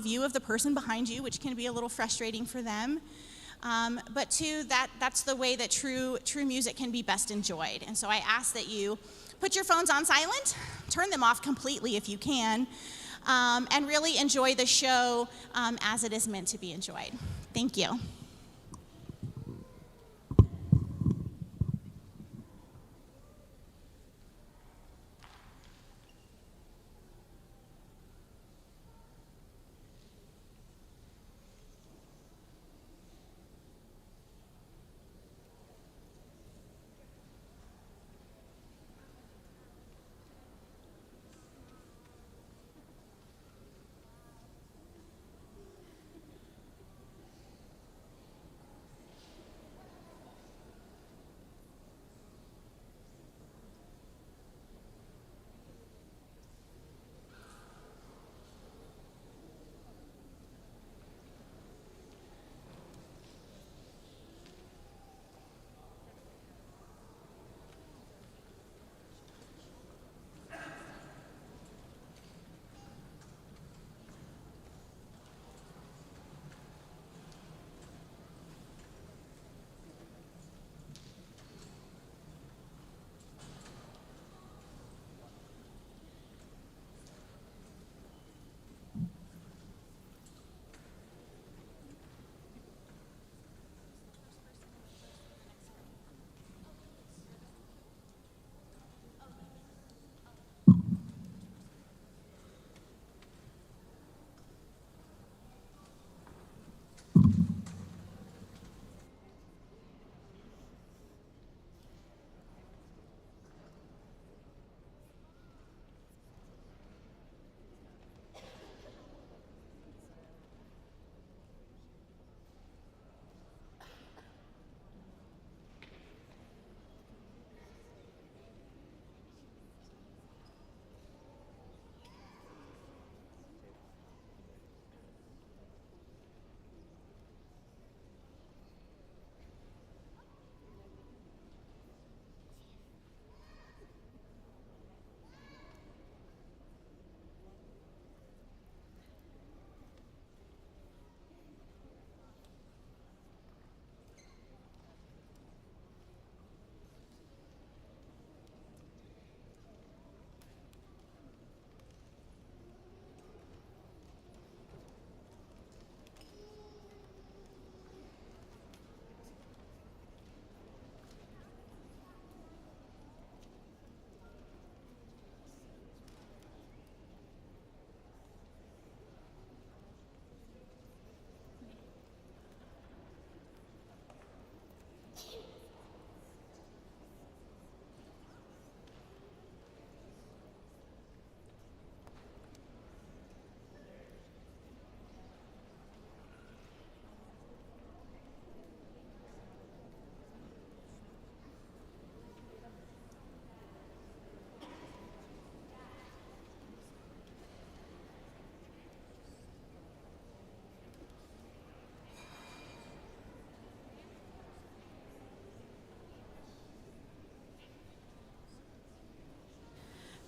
view of the person behind you, which can be a little frustrating for them. But two, that's the way that true music can be best enjoyed. And so I ask that you put your phones on silent, turn them off completely if you can, and really enjoy the show as it is meant to be enjoyed. Thank you.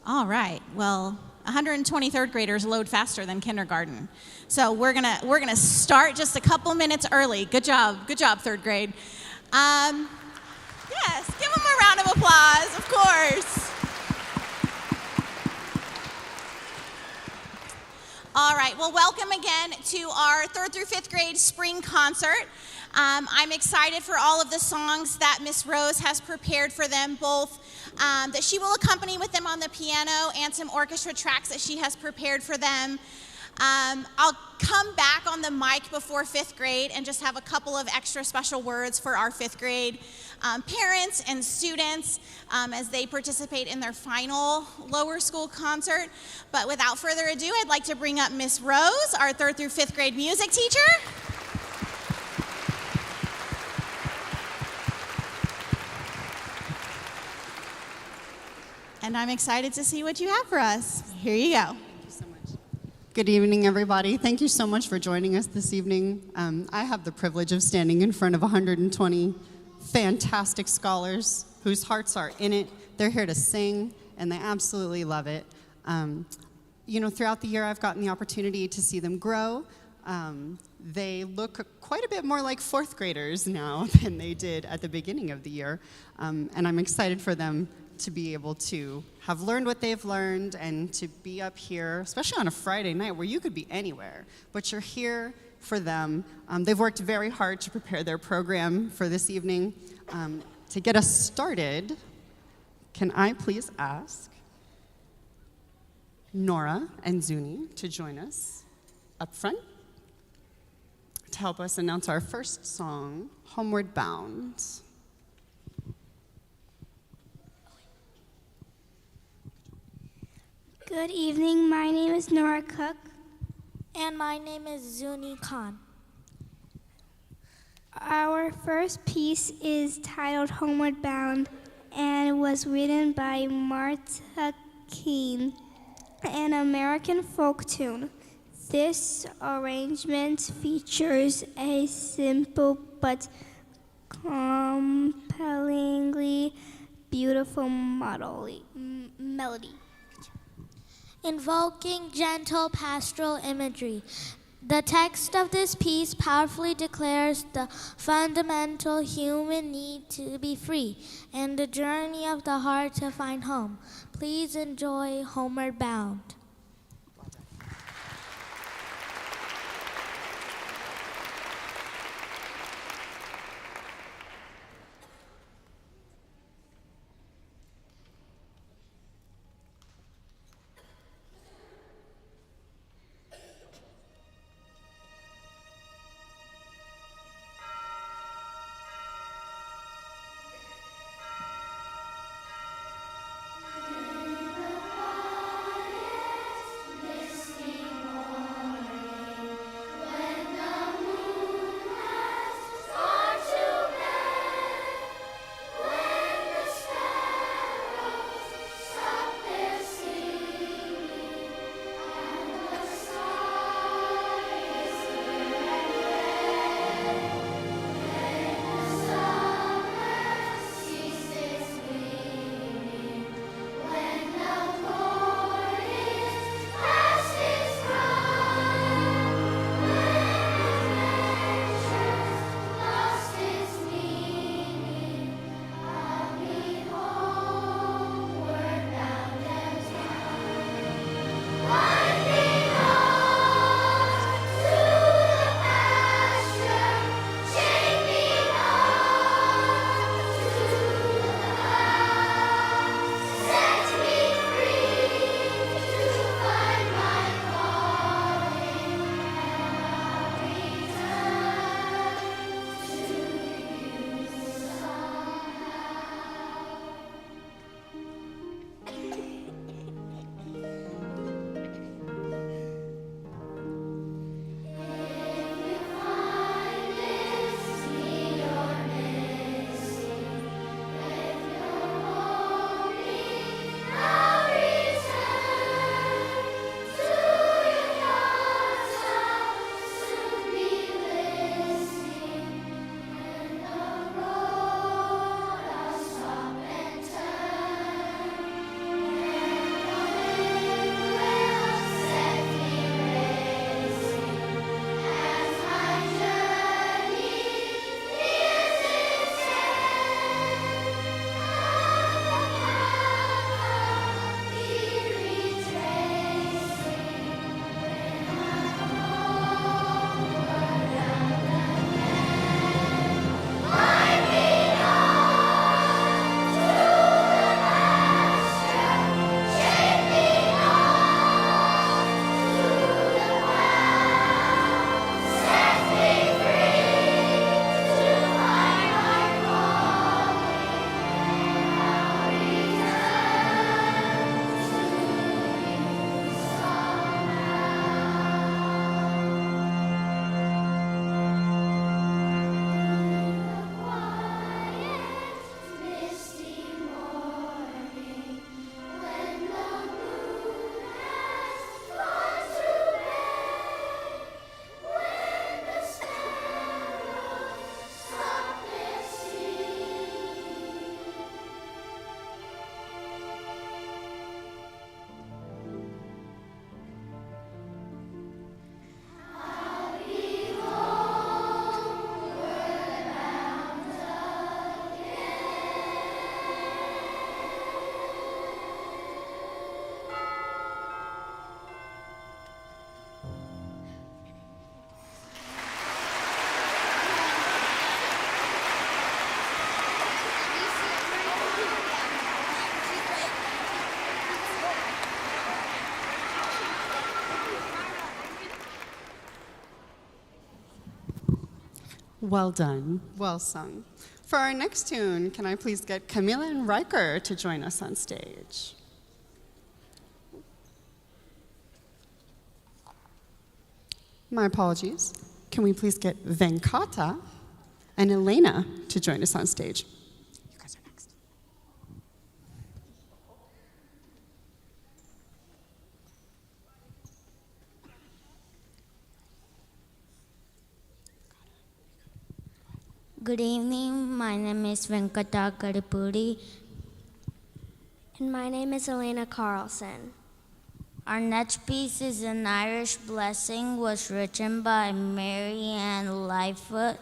All right, well, 123rd graders load faster than kindergarten. So we're gonna start just a couple minutes early. Good job, third grade. Yes, give them a round of applause, of course. All right, well, welcome again to our 3rd through 5th grade spring concert. I'm excited for all of the songs that Miss Rose has prepared for them, both that she will accompany with them on the piano and some orchestra tracks that she has prepared for them. I'll come back on the mic before 5th grade and just have a couple of extra special words for our 5th grade parents and students as they participate in their final lower school concert. But without further ado, I'd like to bring up Miss Rose, our 3rd through 5th grade music teacher. And I'm excited to see what you have for us. Here you go. Thank you so much. Good evening, everybody. Thank you so much for joining us this evening. I have the privilege of standing in front of 120 fantastic scholars whose hearts are in it. They're here to sing, and they absolutely love it. throughout the year, I've gotten the opportunity to see them grow. They look quite a bit more like fourth graders now than they did at the beginning of the year. And I'm excited for them to be able to have learned what they've learned and to be up here, especially on a Friday night where you could be anywhere, but you're here for them. They've worked very hard to prepare their program for this evening. To get us started, can I please ask Nora and Zuni to join us up front to help us announce our first song, Homeward Bound. Good evening, my name is Nora Cook. And my name is Zuni Khan. Our first piece is titled Homeward Bound and was written by Martha Keene, an American folk tune. This arrangement features a simple but compellingly beautiful melody, Invoking gentle pastoral imagery. The text of this piece powerfully declares the fundamental human need to be free and the journey of the heart to find home. Please enjoy Homeward Bound. Well done. Well sung. For our next tune, can I please get Camila and Riker to join us on stage? My apologies. Can we please get Venkata and Elena to join us on stage? You guys are next. Good evening. My name is Venkata Kadipudi. And my name is Elena Carlson. Our next piece is An Irish Blessing, was written by Mary Ann Lightfoot.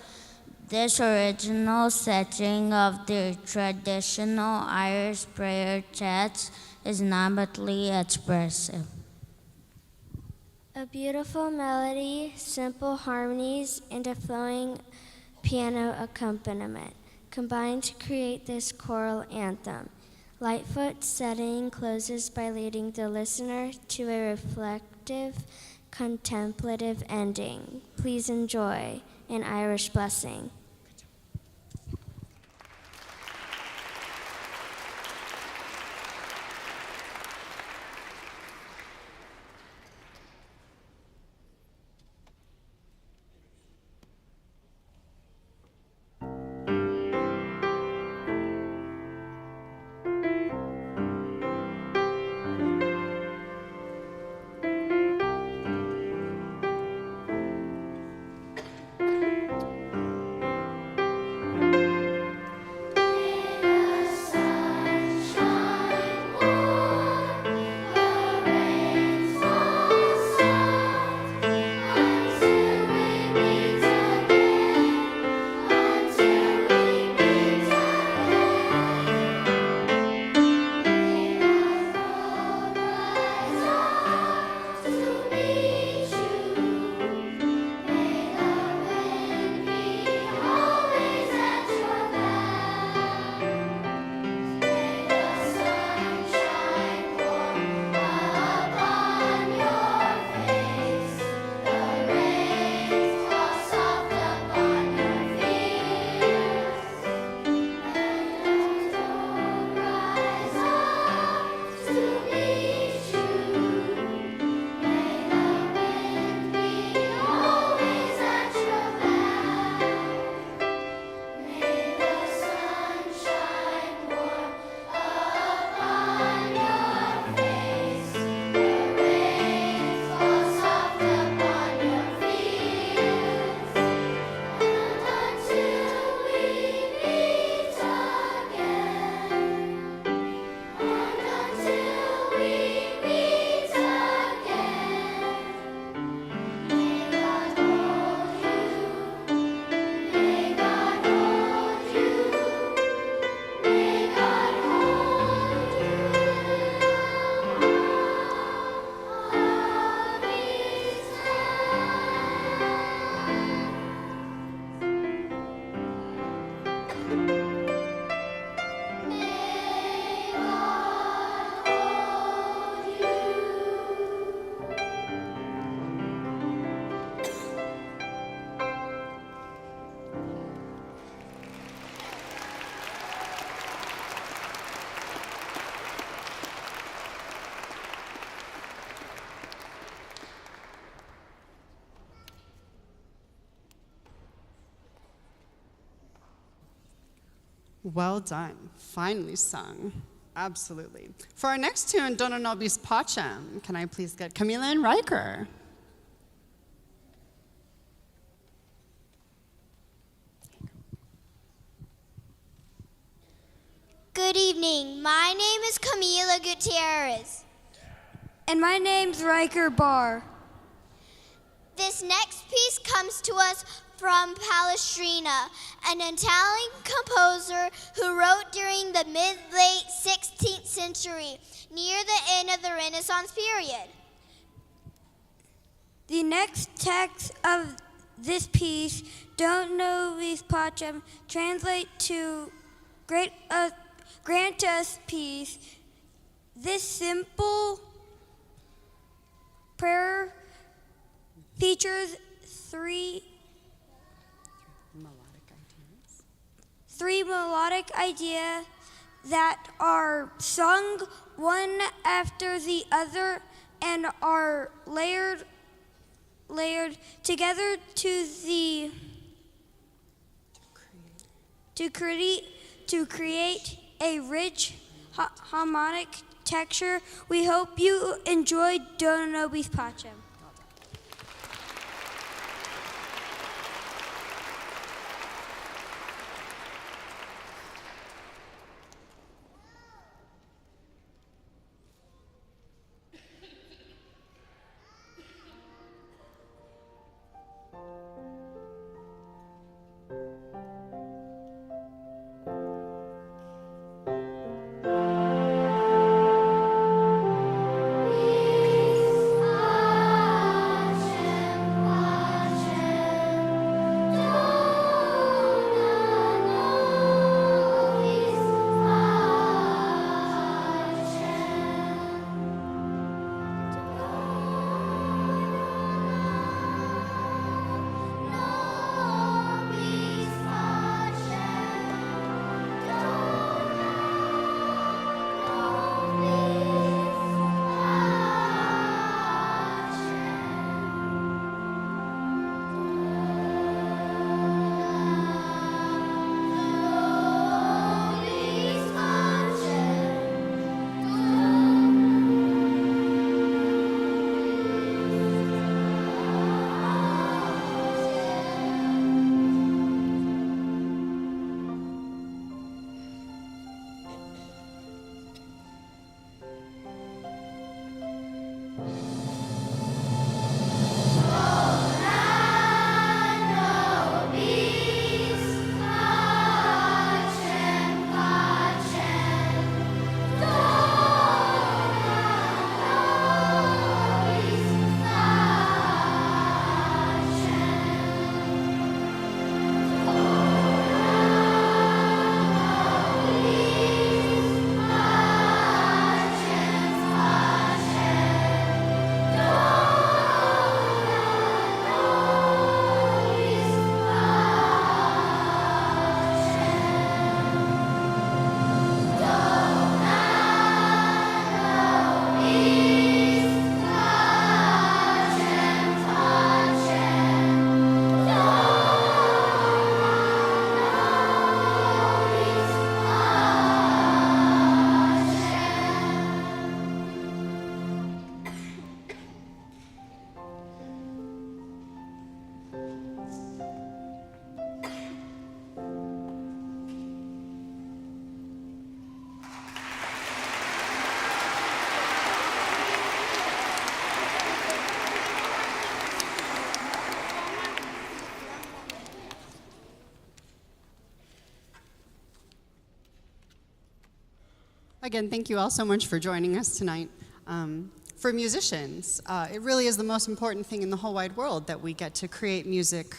This original setting of the traditional Irish prayer text is nominally expressive. A beautiful melody, simple harmonies, and a flowing piano accompaniment combine to create this choral anthem. Lightfoot's setting closes by leading the listener to a reflective, contemplative ending. Please enjoy An Irish Blessing. Well done. Finely sung. Absolutely. For our next tune, Donna Nobis Pacem, can I please get Camila and Riker? Good evening. My name is Camila Gutierrez. And my name's Riker Barr. This next piece comes to us from Palestrina, an Italian composer who wrote during the mid-late 16th century, near the end of the Renaissance period. The next text of this piece, Don't Nobis Pacem, translate to grant us peace. This simple prayer features melodic ideas. 3 melodic ideas that are sung one after the other and are layered together to create a rich harmonic texture. We hope you enjoyed Do Nobis Pacem. Again, thank you all so much for joining us tonight. For musicians, it really is the most important thing in the whole wide world that we get to create music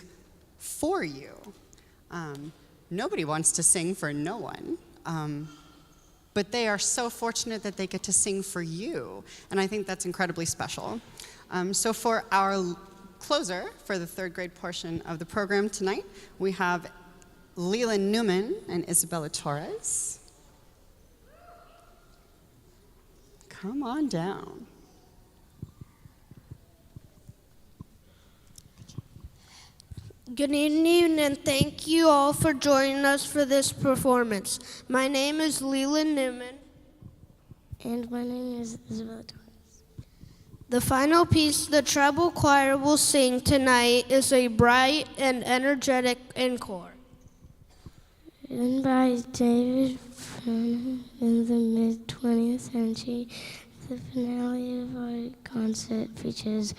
for you. Nobody wants to sing for no one, but they are so fortunate that they get to sing for you, and I think that's incredibly special. So for our closer for the third grade portion of the program tonight, we have Leland Newman and Isabella Torres. Come on down. Good evening, and thank you all for joining us for this performance. My name is Leland Newman. And my name is Isabella Torres. The final piece the treble choir will sing tonight is a bright and energetic encore. Written by David French in the mid-20th century, the finale of our concert features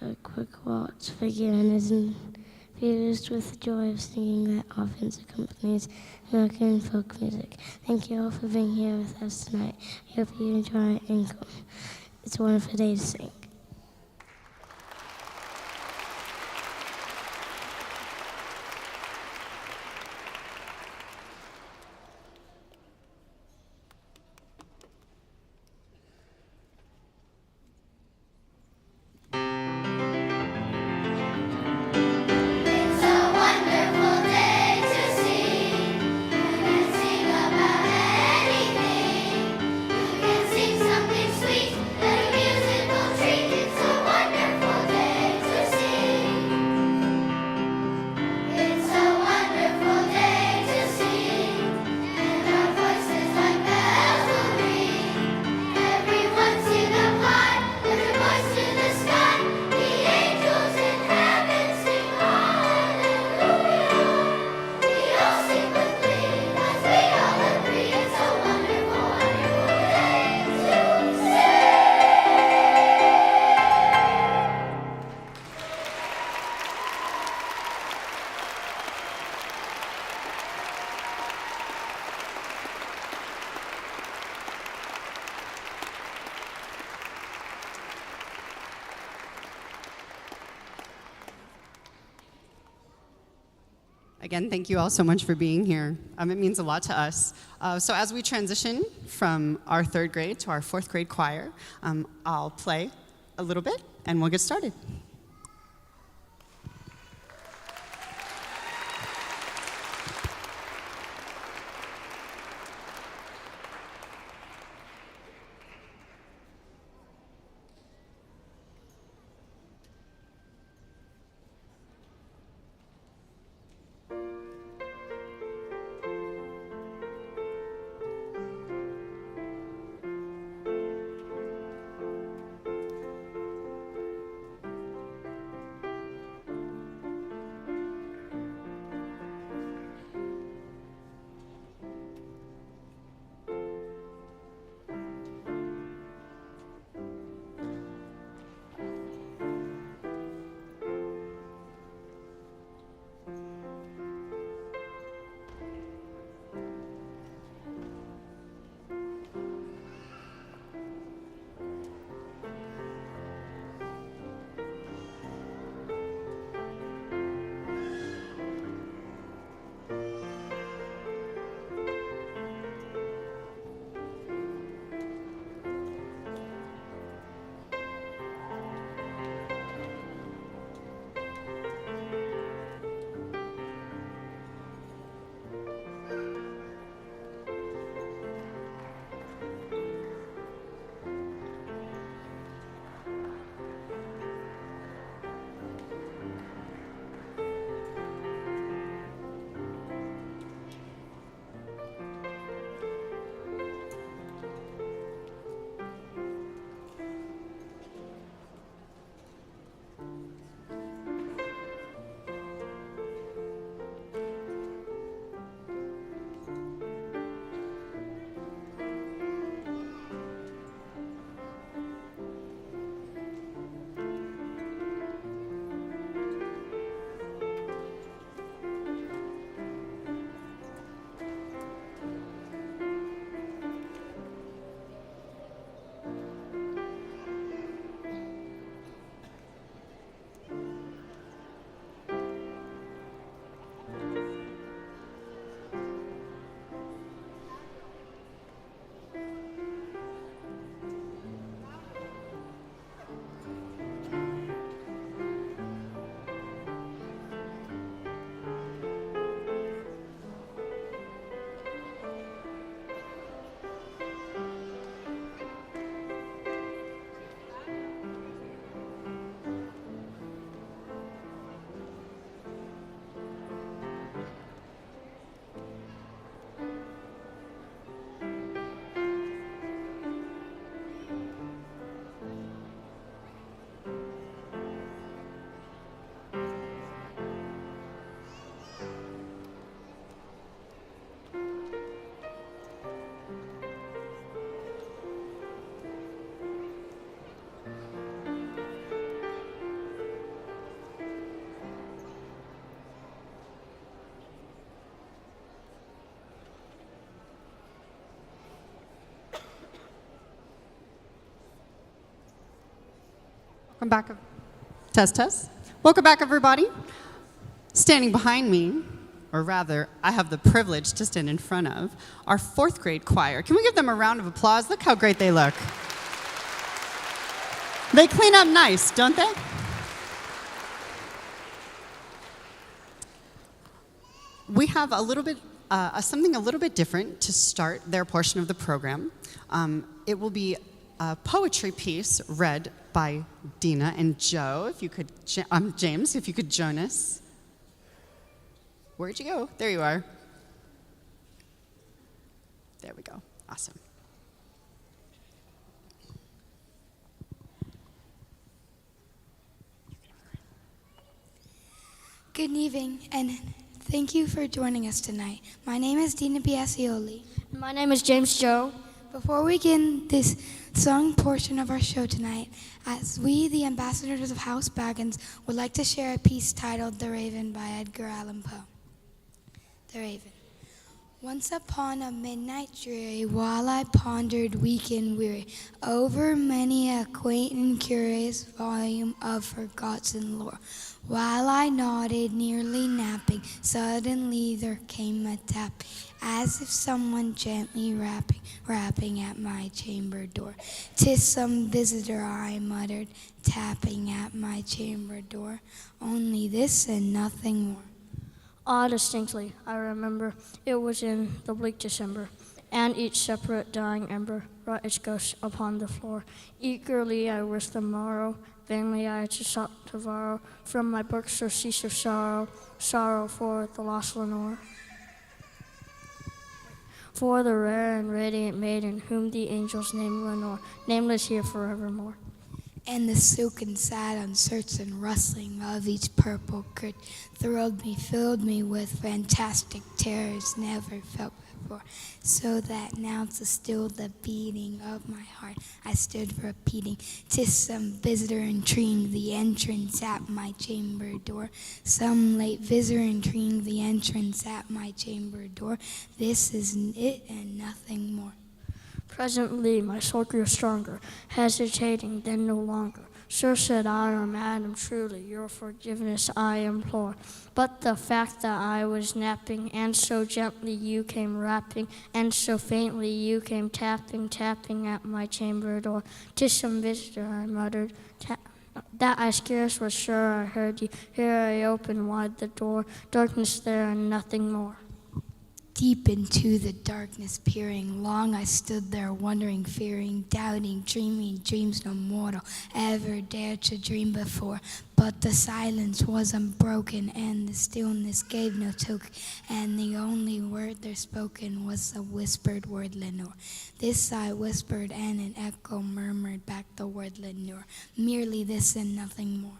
a quick waltz begin is infused with the joy of singing that often accompanies American folk music. Thank you all for being here with us tonight. I hope you enjoy and come. It's a wonderful day to sing. It's a wonderful Again, thank you all so much for being here. It means a lot to us. So as we transition from our third grade to our fourth grade choir, I'll play a little bit and we'll get started. Welcome back. Test, test. Welcome back, everybody. Standing behind me, or rather, I have the privilege to stand in front of our fourth grade choir. Can we give them a round of applause? Look how great they look. They clean up nice, don't they? We have a little bit, something a little bit different to start their portion of the program. It will be a poetry piece read by Dina and Joe. If you could, James, if you could join us. Where'd you go? There you are. There we go. Awesome. Good evening, and thank you for joining us tonight. My name is Dina Biasioli. My name is James Joe. Before we begin this song portion of our show tonight, as we, the ambassadors of House Baggins, would like to share a piece titled The Raven by Edgar Allan Poe. The Raven. Once upon a midnight dreary, while I pondered weak and weary over many a quaint and curious volume of forgotten lore, while I nodded, nearly napping, suddenly there came a tap, as if someone gently rapping at my chamber door. "'Tis some visitor," I muttered, tapping at my chamber door. Only this and nothing more. Ah, distinctly, I remember, it was in the bleak December, and each separate dying ember wrought its ghost upon the floor. Eagerly I wished the morrow, vainly I sought to borrow from my book surcease of sorrow for the lost Lenore. For the rare and radiant maiden whom the angels name Lenore, nameless here forevermore. And the silken, sad, uncertain rustling of each purple curtain thrilled me, filled me with fantastic terrors never felt before, so that now to still the beating of my heart I stood repeating, "'Tis some visitor entreating the entrance at my chamber door, some late visitor entreating the entrance at my chamber door. This is it and nothing more." Presently my soul grew stronger, hesitating then no longer. "Sir," said I, "or madam, truly your forgiveness I implore. But the fact that I was napping, and so gently you came rapping, and so faintly you came tapping at my chamber door. 'Tis some visitor," I muttered, that I scarce was sure I heard you. Here I opened wide the door, darkness there and nothing more. Deep into the darkness peering, long I stood there wondering, fearing, doubting, dreaming dreams no mortal ever dared to dream before. But the silence was unbroken, and the stillness gave no token, and the only word there spoken was the whispered word Lenore. This I whispered, and an echo murmured back the word Lenore, merely this and nothing more.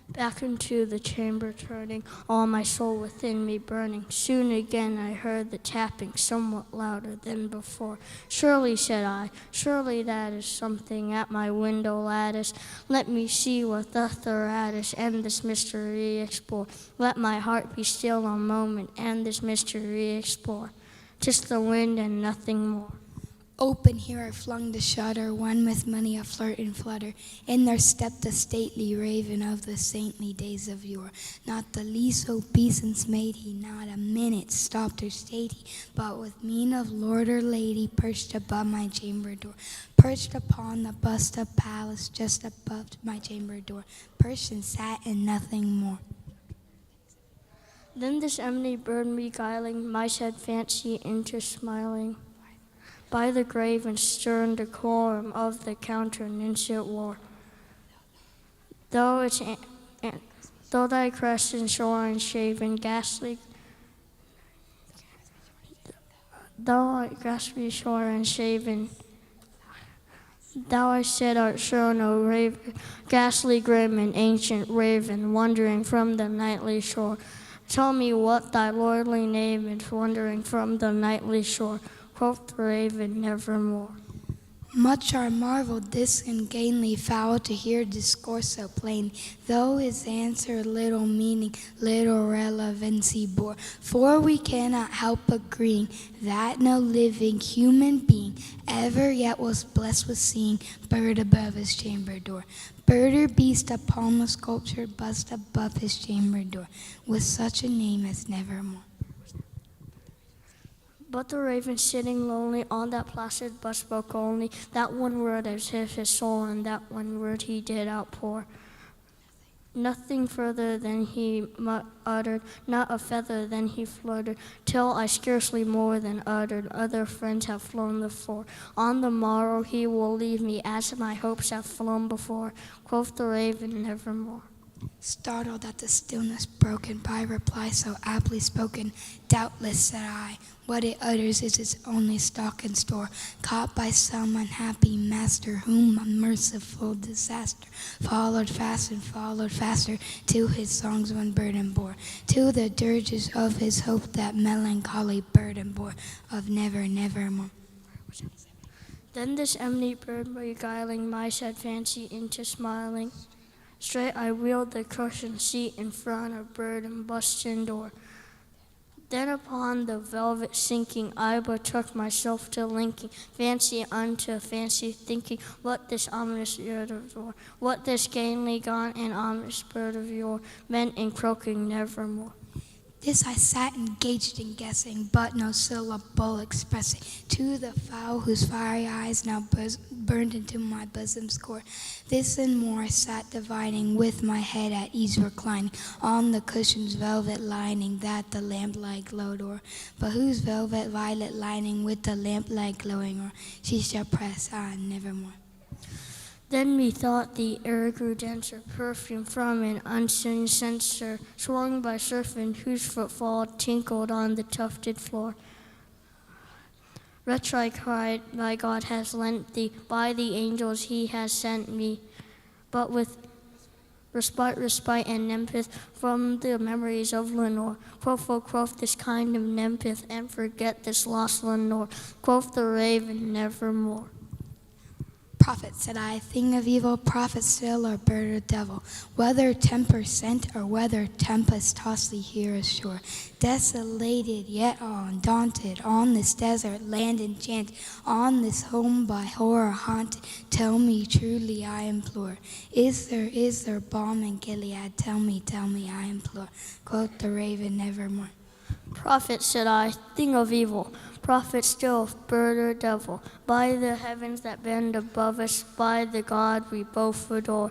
Back into the chamber turning, all my soul within me burning. Soon again I heard the tapping, somewhat louder than before. "Surely," said I, "surely that is something at my window lattice. Let me see what doth at us, and this mystery explore. Let my heart be still a moment, and this mystery explore. 'Tis the wind and nothing more." Open here I flung the shutter, one with many a flirt and flutter. In there stepped the stately raven of the saintly days of yore. Not the least obeisance made he, not a minute stopped or stayed he, but with mien of lord or lady perched above my chamber door. Perched upon the bust of Pallas just above my chamber door. Perched and sat and nothing more. Then this ebony bird beguiling my sad fancy into smiling, by the grave and stern decorum of the countenance it wore. Though thy crest and shore and shaven, ghastly, though ghastly shore and shaven, thou I said art shown, O raven, ghastly grim and ancient raven, wandering from the nightly shore. Tell me what thy lordly name is, wandering from the nightly shore. Quoth the raven, "Nevermore." Much I marveled this ungainly fowl to hear discourse so plain, though his answer little meaning, little relevancy bore. For we cannot help agreeing that no living human being ever yet was blessed with seeing bird above his chamber door, bird or beast upon the sculptured bust above his chamber door, with such a name as Nevermore. But the raven sitting lonely on that placid bust spoke only that one word as if his soul in that one word he did outpour. Nothing further than he uttered, not a feather than he fluttered, till I scarcely more than uttered, "Other friends have flown before. On the morrow he will leave me as my hopes have flown before." Quoth the raven, "Nevermore." Startled at the stillness broken by reply so aptly spoken, "Doubtless," said I, "what it utters is its only stock and store, caught by some unhappy master, whom unmerciful disaster followed faster, till his songs one burden bore, till the dirges of his hope that melancholy burden bore, of never, nevermore." Then this ebony bird beguiling my sad fancy into smiling, straight I wheeled the cushioned seat in front of bird and bustin door. Then upon the velvet sinking, I betook myself to linking fancy unto fancy, thinking, what this ominous bird of yore, what this gainly gone and ominous bird of yore, meant in croaking nevermore. This I sat engaged in guessing, but no syllable expressing to the fowl whose fiery eyes now burned into my bosom's core. This and more I sat divining, with my head at ease reclining on the cushion's velvet lining that the lamplight glowed o'er. But whose velvet violet lining with the lamplight glowing o'er, she shall press on nevermore. Then methought the air grew denser, perfume from an unseen censer, swung by serpent whose footfall tinkled on the tufted floor. Wretch, I cried, thy God has lent thee, by the angels he has sent me, but with respite and nempith from the memories of Lenore. Quoth this kind of nempith, and forget this lost Lenore. Quoth the raven, nevermore. Prophet, said I, thing of evil, prophet still or bird or devil, whether temper sent or whether tempest toss thee here ashore, desolated yet all undaunted, on this desert land enchanted, on this home by horror haunted, tell me truly I implore, is there balm in Gilead? Tell me, I implore. Quoth the raven, nevermore. Prophet, said I, thing of evil, prophet still, bird or devil, by the heavens that bend above us, by the God we both adore.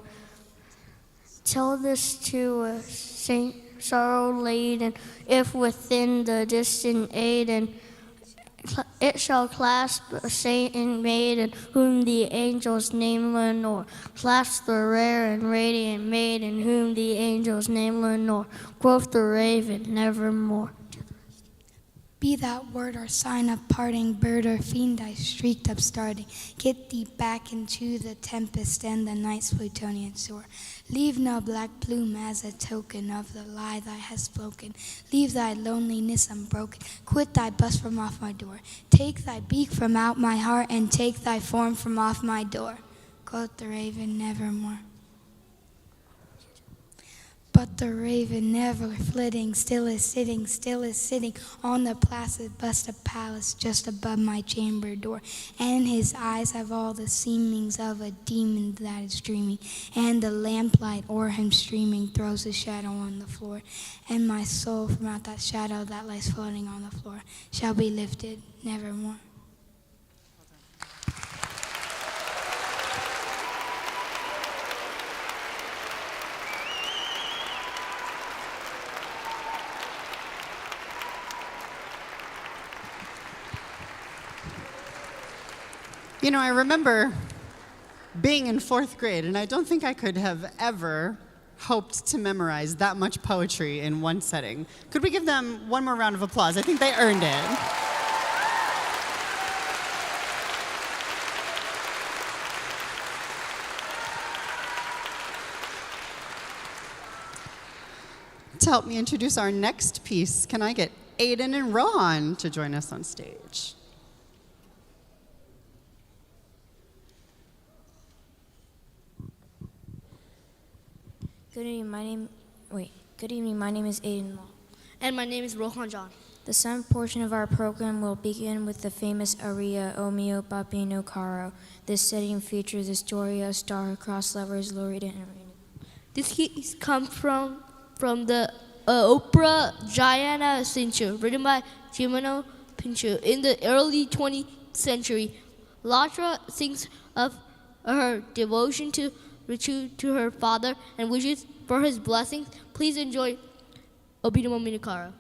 Tell this to a saint sorrow laden, if within the distant Aden, it shall clasp a saint and maiden, whom the angels name Lenore. Clasp the rare and radiant maiden, whom the angels name Lenore. Quoth the raven, nevermore. Be that word or sign of parting, bird or fiend I shrieked upstarting. Get thee back into the tempest and the night's Plutonian shore. Leave no black plume as a token of the lie thou hast spoken. Leave thy loneliness unbroken. Quit thy bust from off my door. Take thy beak from out my heart and take thy form from off my door. Quoth the raven, nevermore. But the raven, never flitting, still is sitting on the placid bust of Pallas just above my chamber door. And his eyes have all the seemings of a demon that is dreaming, and the lamplight o'er him streaming throws a shadow on the floor. And my soul from out that shadow that lies floating on the floor shall be lifted nevermore. You know, I remember being in 4th grade, and I don't think I could have ever hoped to memorize that much poetry in one setting. Could we give them one more round of applause? I think they earned it. To help me introduce our next piece, can I get Aiden and Rohan to join us on stage? Good evening, my name is Aiden Law. And my name is Rohan John. The summer portion of our program will begin with the famous aria O mio papino caro. This setting features the story of star-crossed lovers Loretta and Raina. This piece comes from the opera Gianna Cincio, written by Giacomo Pincio in the early 20th century. Latra sings of her devotion to her father and wishes for his blessings. Please enjoy Obito Minikara.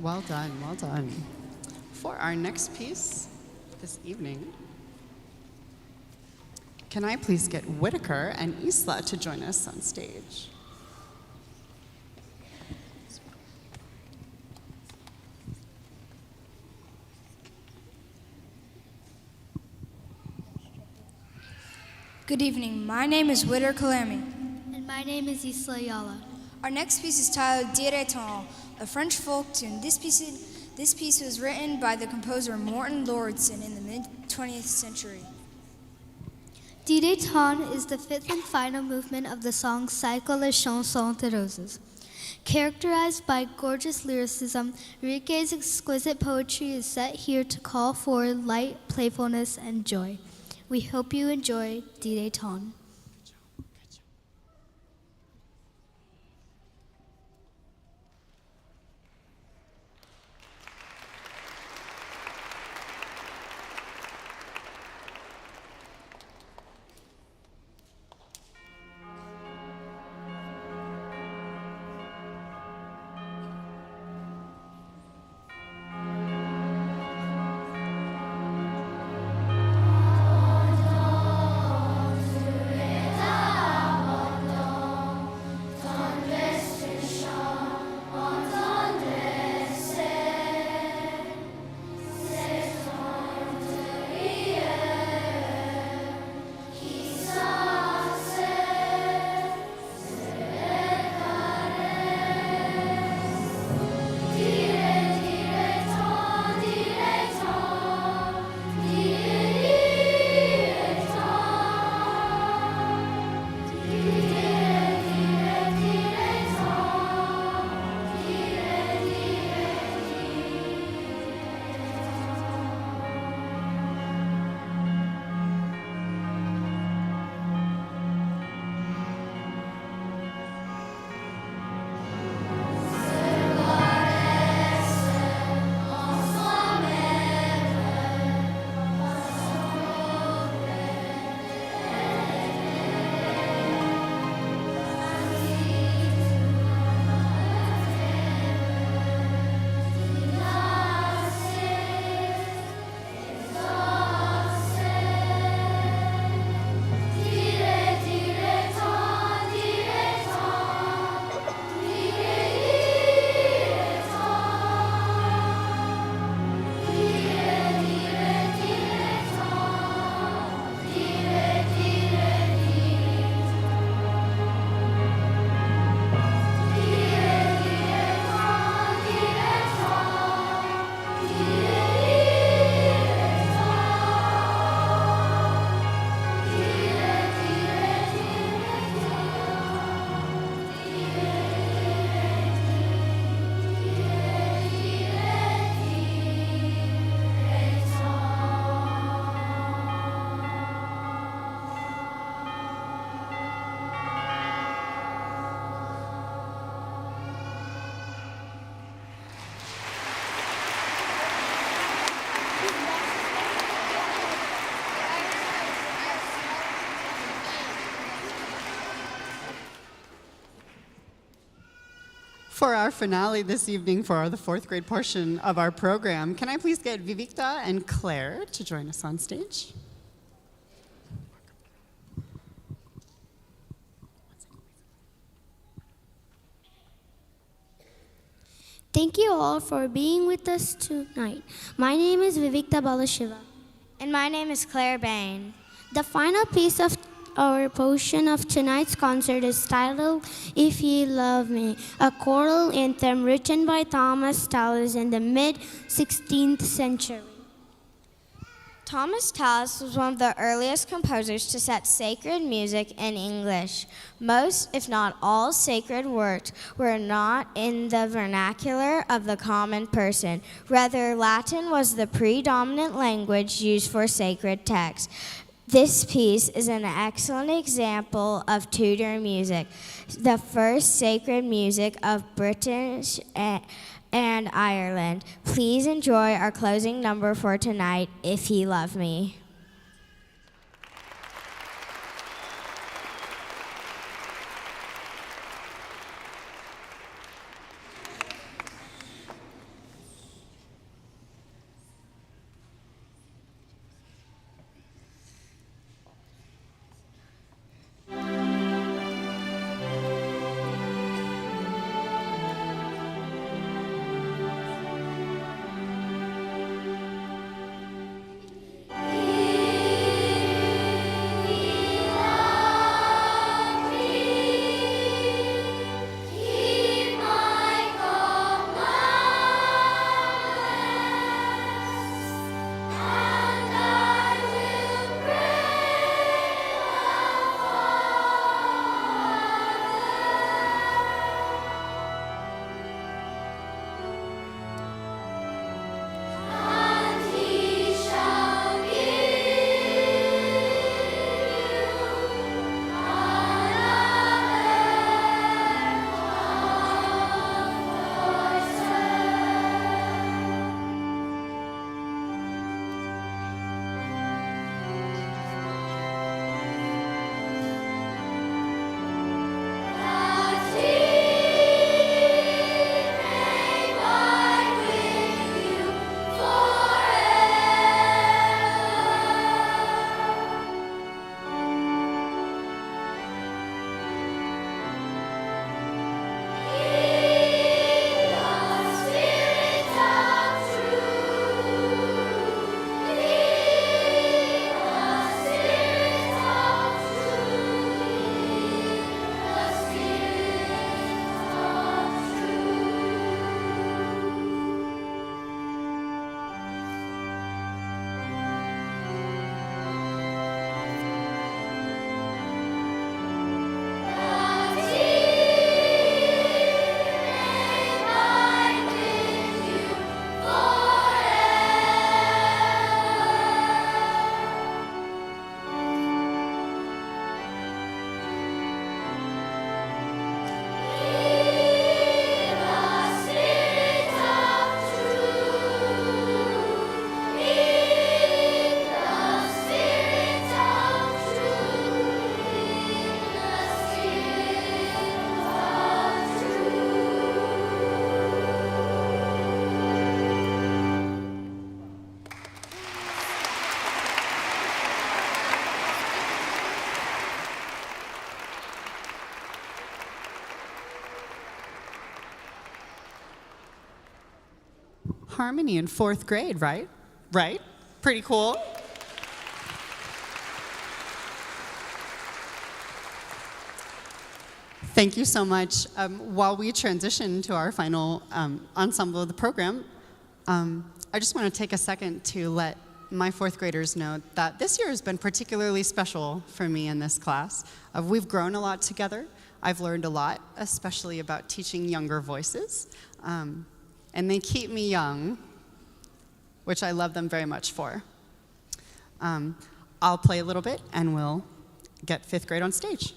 Well done, well done. For our next piece this evening, can I please get Whitaker and Isla to join us on stage? Good evening. My name is Whitter Kalami. And my name is Isla Yala. Our next piece is titled Direton, a French folk tune. This piece was written by the composer Morton Lordson in the mid-20th century. Direton is the fifth and final movement of the song Cycle les chansons de roses. Characterized by gorgeous lyricism, Rique's exquisite poetry is set here to call for light, playfulness, and joy. We hope you enjoy Direton. For our finale this evening for the fourth grade portion of our program, can I please get Vivicta and Claire to join us on stage? Thank you all for being with us tonight. My name is Vivicta Balashiva. And my name is Claire Bain. The final piece of our portion of tonight's concert is titled If Ye Love Me, a choral anthem written by Thomas Tallis in the mid-16th century. Thomas Tallis was one of the earliest composers to set sacred music in English. Most, if not all, sacred works were not in the vernacular of the common person. Rather, Latin was the predominant language used for sacred texts. This piece is an excellent example of Tudor music, the first sacred music of British and Ireland. Please enjoy our closing number for tonight, If Ye Love Me. harmony in 4th grade, right? Right? Pretty cool. Thank you so much. While we transition to our final ensemble of the program, I just want to take a second to let my 4th graders know that this year has been particularly special for me in this class. We've grown a lot together. I've learned a lot, especially about teaching younger voices. And they keep me young, which I love them very much for. I'll play a little bit and we'll get 5th grade on stage.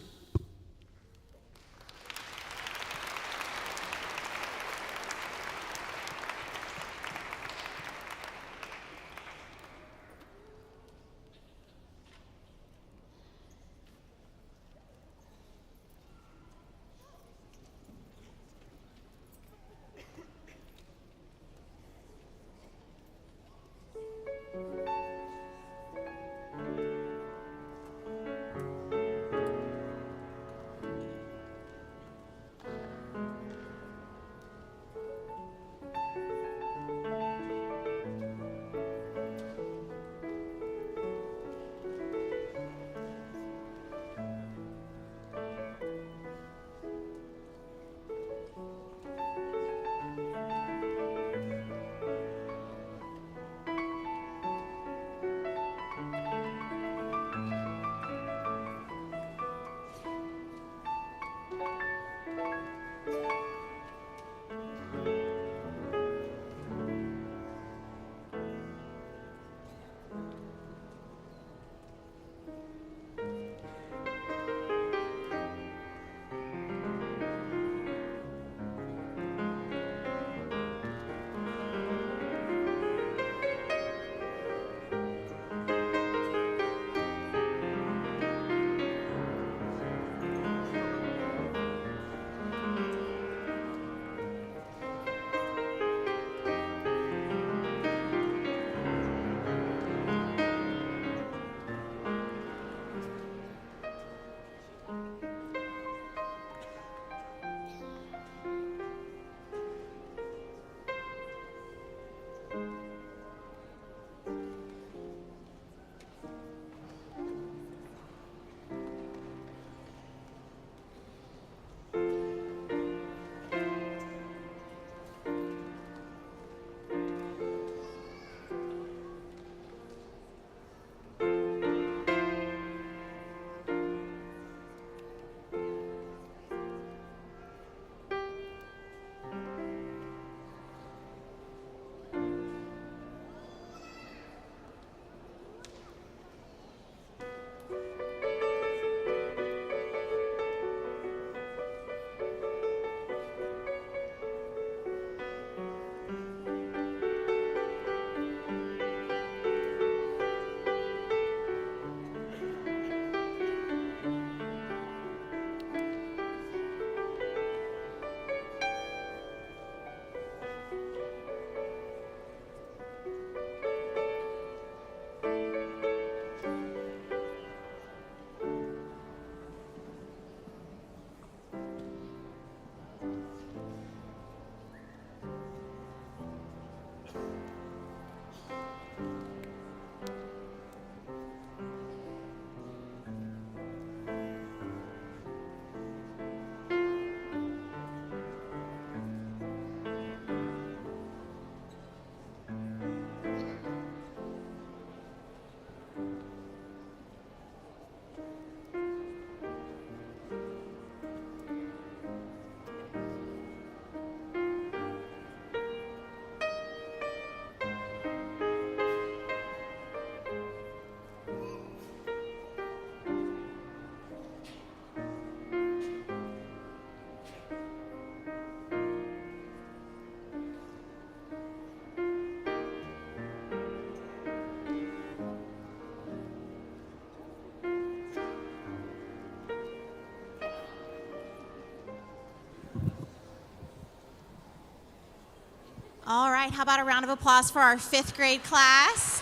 All right, how about a round of applause for our 5th grade class?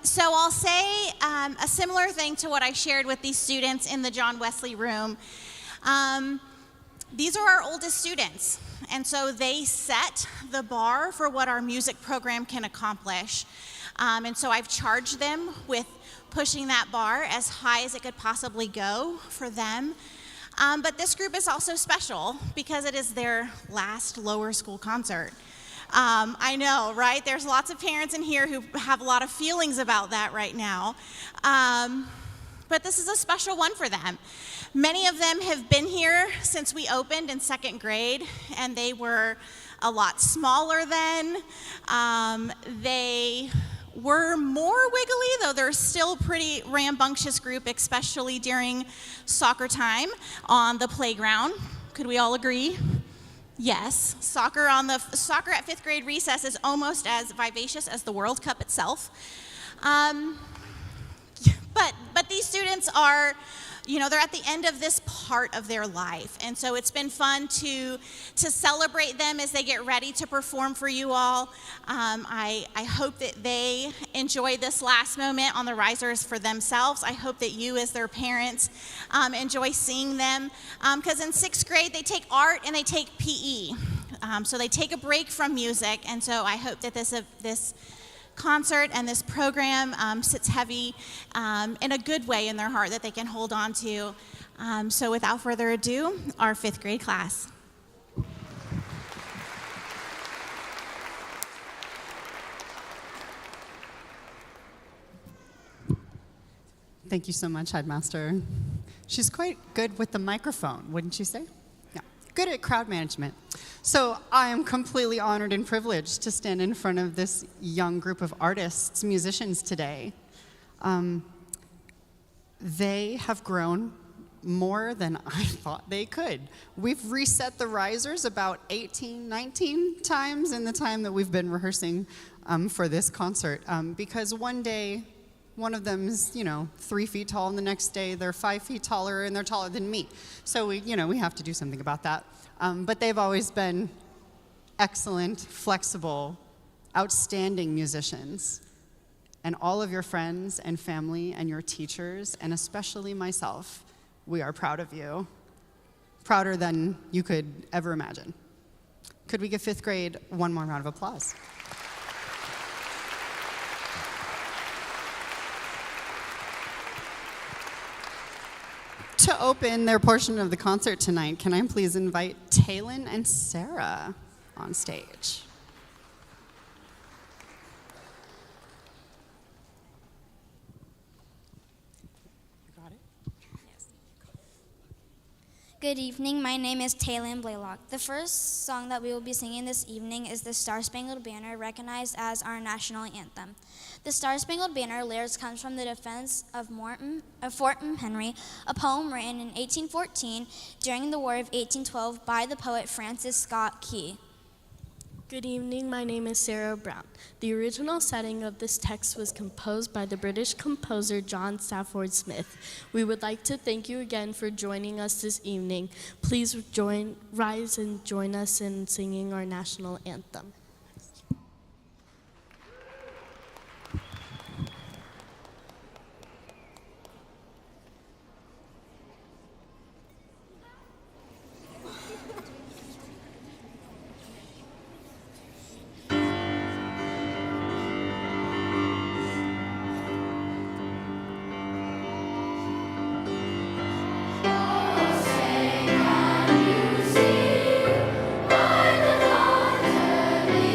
So I'll say a similar thing to what I shared with these students in the John Wesley room. These are our oldest students, and so they set the bar for what our music program can accomplish. And so I've charged them with pushing that bar as high as it could possibly go for them. But this group is also special because it is their last lower school concert. I know, right? There's lots of parents in here who have a lot of feelings about that right now. But this is a special one for them. Many of them have been here since we opened in second grade, and they were a lot smaller then. They were more wiggly, though they're still a pretty rambunctious group, especially during soccer time on the playground. Could we all agree? Yes. Soccer at fifth grade recess is almost as vivacious as the World Cup itself. But these students are, they're at the end of this part of their life. And so it's been fun to celebrate them as they get ready to perform for you all. I hope that they enjoy this last moment on the risers for themselves. I hope that you as their parents enjoy seeing them. Because in sixth grade, they take art and they take PE. So they take a break from music. And so I hope that this concert and this program sits heavy in a good way in their heart that they can hold on to. So without further ado, our fifth grade class. Thank you so much, Headmaster. She's quite good with the microphone, wouldn't you say? Yeah, good at crowd management. So I am completely honored and privileged to stand in front of this young group of artists, musicians today. They have grown more than I thought they could. We've reset the risers about 18, 19 times in the time that we've been rehearsing for this concert, because one day, one of them is, 3 feet tall, and the next day they're 5 feet taller, and they're taller than me. So we have to do something about that. But they've always been excellent, flexible, outstanding musicians. And all of your friends and family and your teachers, and especially myself, we are proud of you. Prouder than you could ever imagine. Could we give fifth grade one more round of applause? To open their portion of the concert tonight, can I please invite Taylin and Sarah on stage? Good evening, my name is Taylin Blaylock. The first song that we will be singing this evening is the Star-Spangled Banner, recognized as our national anthem. The Star-Spangled Banner lyrics comes from the defense of Fort McHenry, a poem written in 1814 during the War of 1812 by the poet Francis Scott Key. Good evening, my name is Sarah Brown. The original setting of this text was composed by the British composer John Stafford Smith. We would like to thank you again for joining us this evening. Please rise and join us in singing our national anthem. Say, can you see by the dawn's early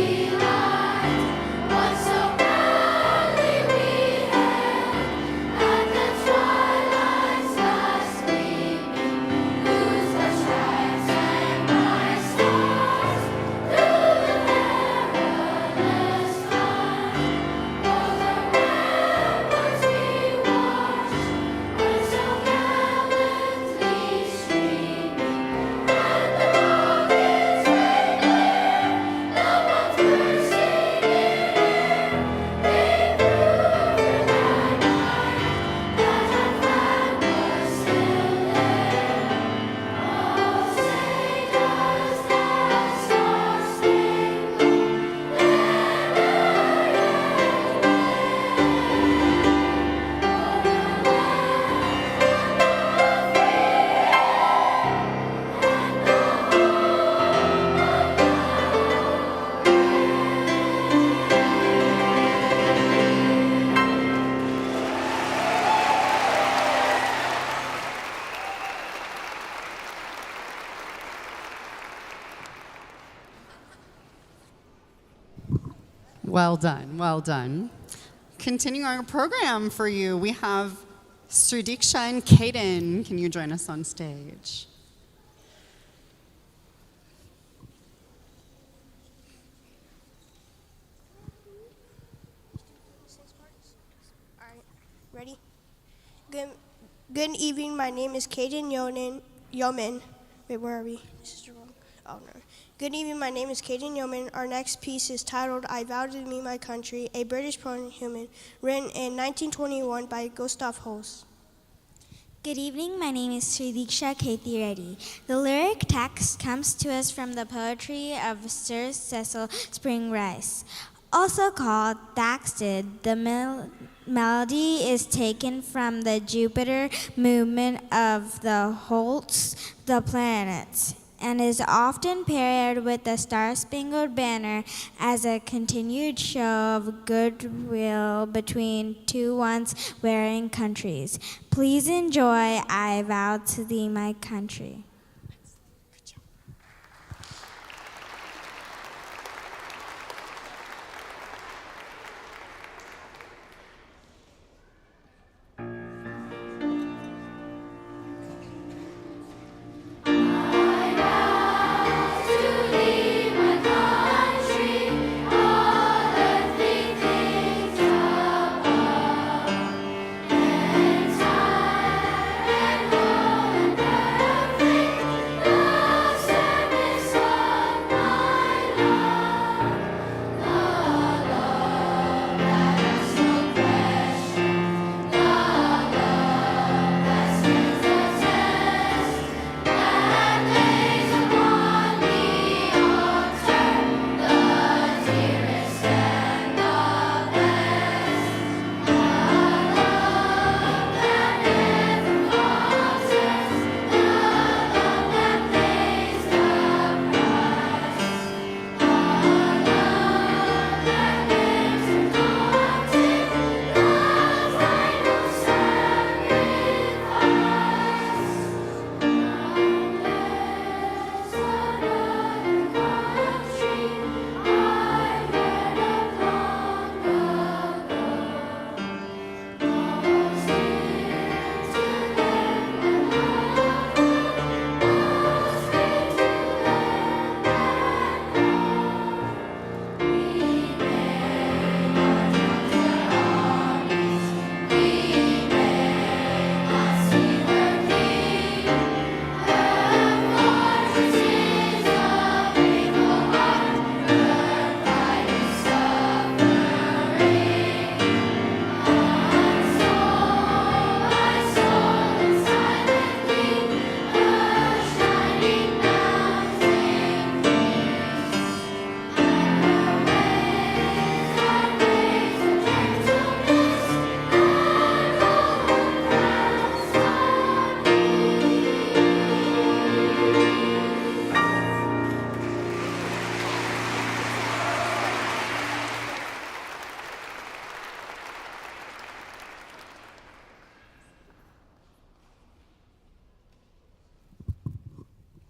Well done, well done. Continuing our program for you, we have Sridiksha and Kaden. Can you join us on stage? All right, ready? Good evening. My name is Kaden Yeoman. Wait, where are we? This is wrong. Oh no. Good evening. My name is Kaden Yeoman. Our next piece is titled "I Vow to Me My Country," a British poem human, written in 1921 by Gustav Holst. Good evening, my name is Sridiksha Kethi Reddy. The lyric text comes to us from the poetry of Sir Cecil Spring Rice. Also called Daxted, the melody is taken from the Jupiter movement of the Holtz, the planets, and is often paired with the Star-Spangled Banner as a continued show of goodwill between two once warring countries. Please enjoy I Vow to Thee, My Country.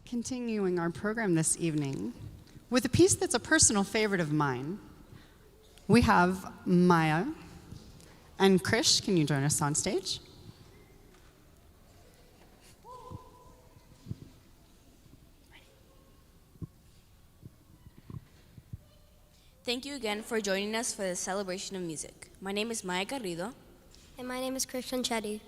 Continuing our program this evening with a piece that's a personal favorite of mine, we have Maya and Krish. Can you join us on stage? Thank you again for joining us for the celebration of music. My name is Maya Garrido. And my name is Christian Chetty.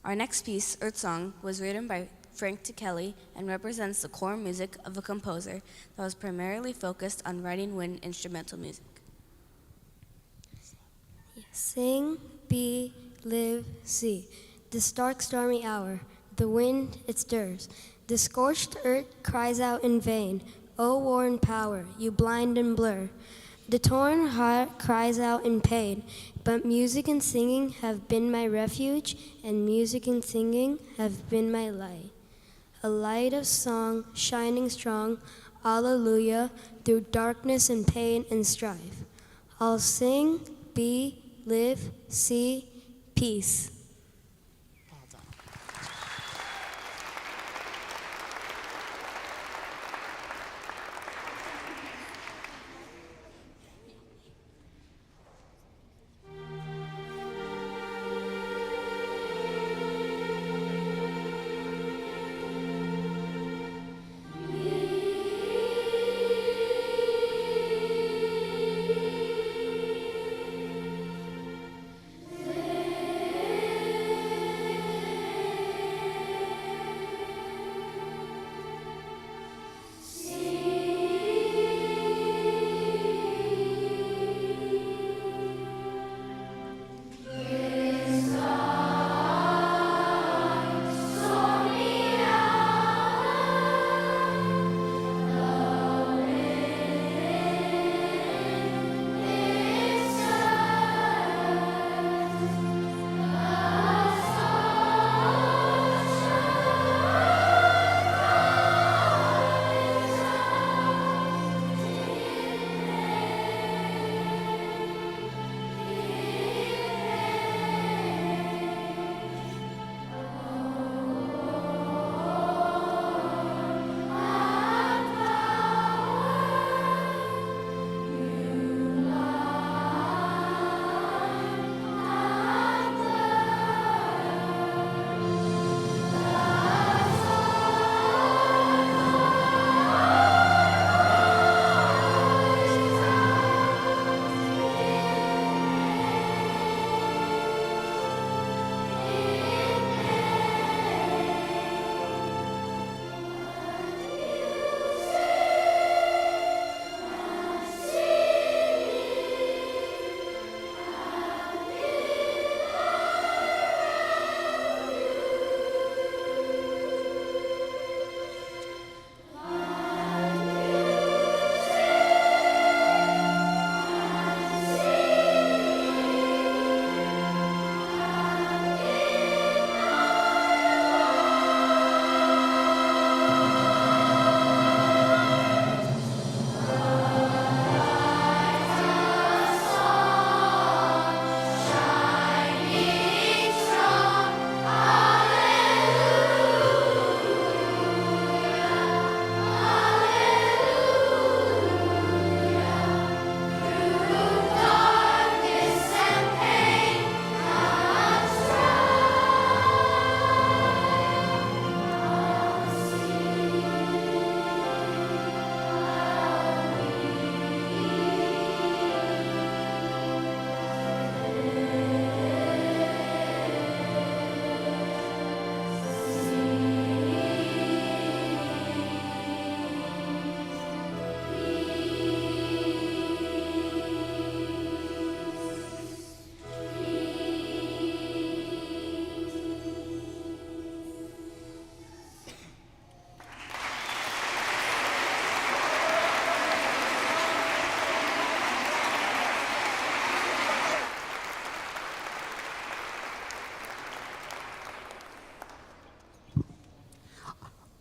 Our next piece, Earth Song, was written by Frank Kelly and represents the core music of a composer that was primarily focused on writing wind instrumental music. Sing, be, live, see. This dark, stormy hour, the wind, it stirs. The scorched earth cries out in vain. O worn power, you blind and blur. The torn heart cries out in pain. But music and singing have been my refuge, and music and singing have been my light. A light of song shining strong, alleluia, through darkness and pain and strife. I'll sing, be, live, see, peace.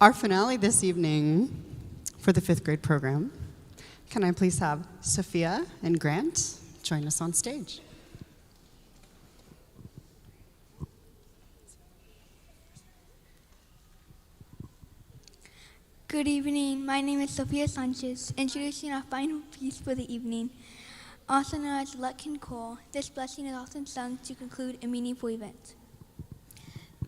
Our finale this evening for the 5th grade program, can I please have Sophia and Grant join us on stage? Good evening. My name is Sophia Sanchez, introducing our final piece for the evening. Also known as Lutkin Call, this blessing is often sung to conclude a meaningful event.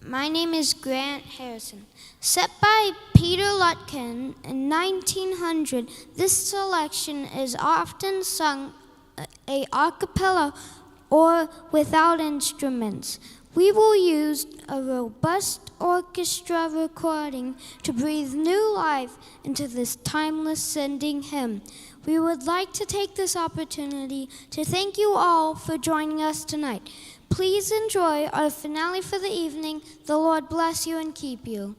My name is Grant Harrison. Set by Peter Lutkin in 1900, this selection is often sung a cappella or without instruments. We will use a robust orchestra recording to breathe new life into this timeless sending hymn. We would like to take this opportunity to thank you all for joining us tonight. Please enjoy our finale for the evening. The Lord bless you and keep you.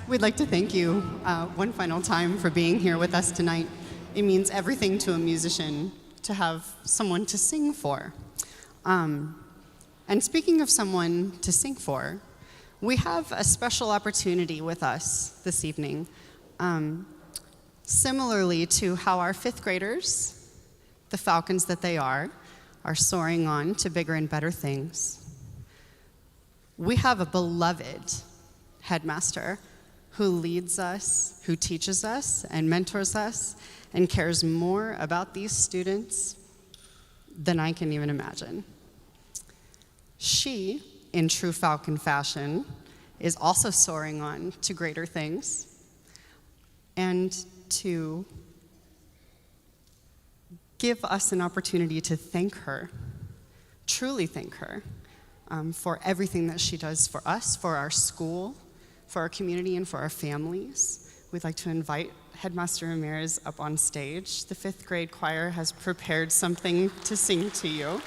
We'd like to thank you one final time for being here with us tonight. It means everything to a musician to have someone to sing for. And speaking of someone to sing for, we have a special opportunity with us this evening. Similarly to how our 5th graders, the falcons that they are soaring on to bigger and better things. We have a beloved headmaster who leads us, who teaches us and mentors us and cares more about these students than I can even imagine. She, in true falcon fashion, is also soaring on to greater things and to give us an opportunity to thank her, truly thank her, for everything that she does for us, for our school, for our community, and for our families. We'd like to invite Headmaster Ramirez up on stage. The 5th grade choir has prepared something to sing to you.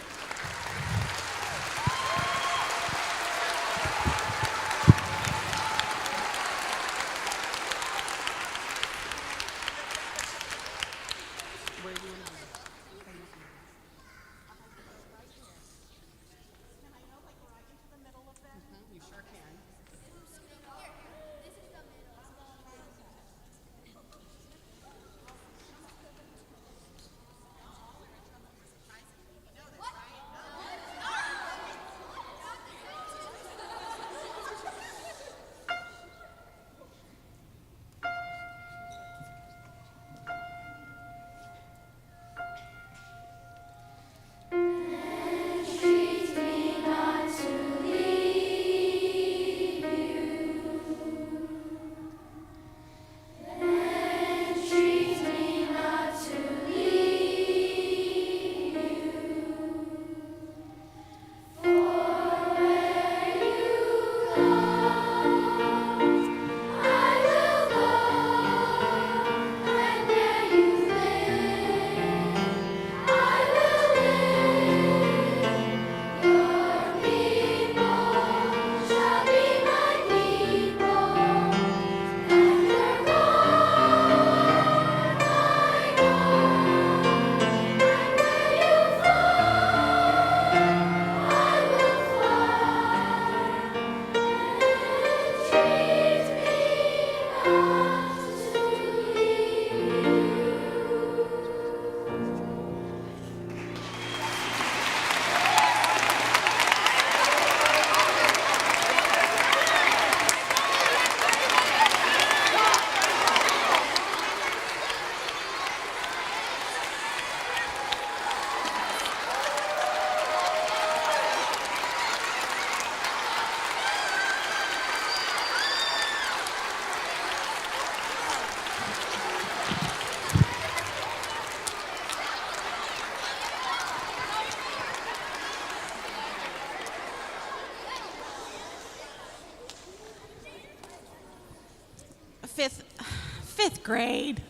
fifth grade.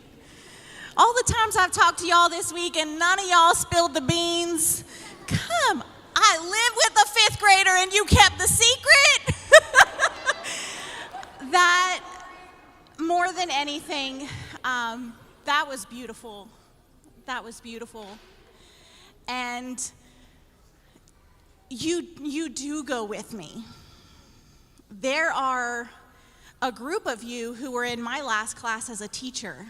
All the times I've talked to y'all this week and none of y'all spilled the beans. Come, I live with a fifth grader and you kept the secret? That, more than anything, that was beautiful. That was beautiful. And you do go with me. There are a group of you who were in my last class as a teacher.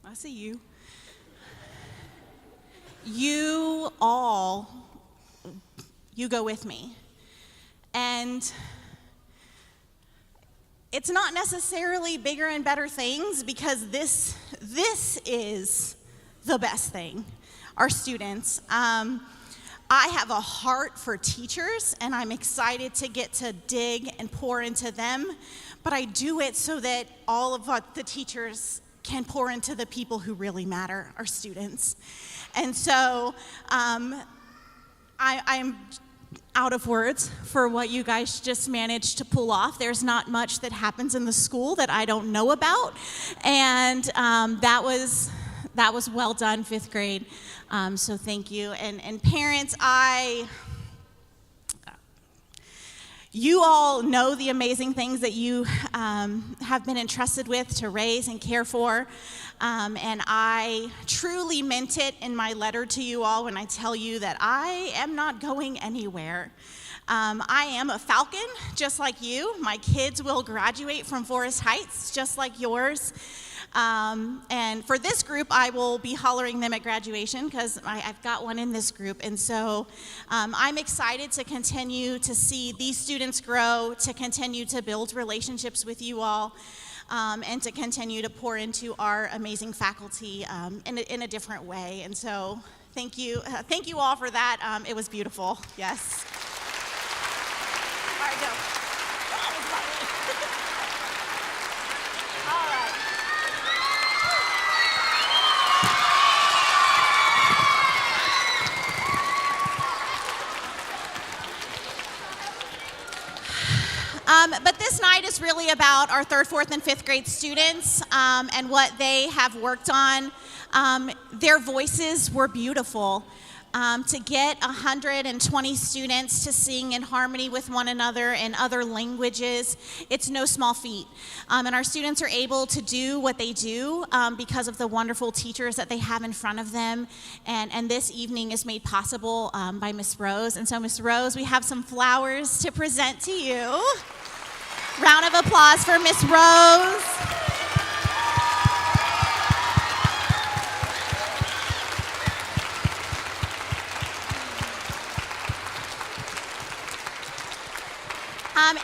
I see you. You go with me. And it's not necessarily bigger and better things, because this is the best thing, our students. I have a heart for teachers, and I'm excited to get to dig and pour into them, but I do it so that all of the teachers can pour into the people who really matter, our students. And so I'm out of words for what you guys just managed to pull off. There's not much that happens in the school that I don't know about, and that was well done, fifth grade. So thank you. And parents, you all know the amazing things that you have been entrusted with to raise and care for. And I truly meant it in my letter to you all when I tell you that I am not going anywhere. I am a Falcon, just like you. My kids will graduate from Forest Heights, just like yours. And for this group, I will be hollering them at graduation, because I've got one in this group. And so I'm excited to continue to see these students grow, to continue to build relationships with you all, and to continue to pour into our amazing faculty in a different way. And so thank you all for that. It was beautiful. Yes. All right, go. All right. But this night is really about our third, fourth, and fifth grade students and what they have worked on. Their voices were beautiful. To get 120 students to sing in harmony with one another in other languages, it's no small feat. And our students are able to do what they do because of the wonderful teachers that they have in front of them. And this evening is made possible by Miss Rose. And so, Miss Rose, we have some flowers to present to you. Round of applause for Miss Rose.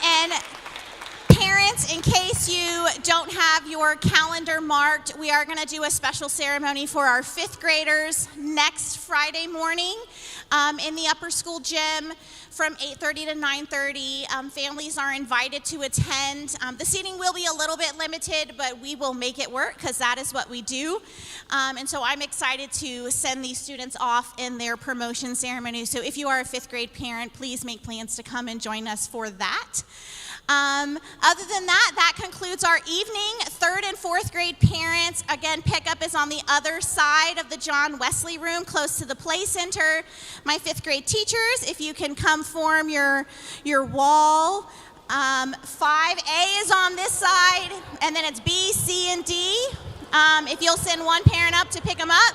And parents, in case you don't have your calendar marked, we are going to do a special ceremony for our fifth graders next Friday morning in the upper school gym from 8:30 to 9:30. Families are invited to attend. The seating will be a little bit limited, but we will make it work, because that is what we do. And so I'm excited to send these students off in their promotion ceremony. So if you are a fifth grade parent, please make plans to come and join us for that. Other than that, that concludes our evening. Third and fourth grade parents, again, pickup is on the other side of the John Wesley room, close to the play center. My fifth grade teachers, if you can come form your wall. 5A is on this side, and then it's B, C, and D. If you'll send one parent up to pick them up.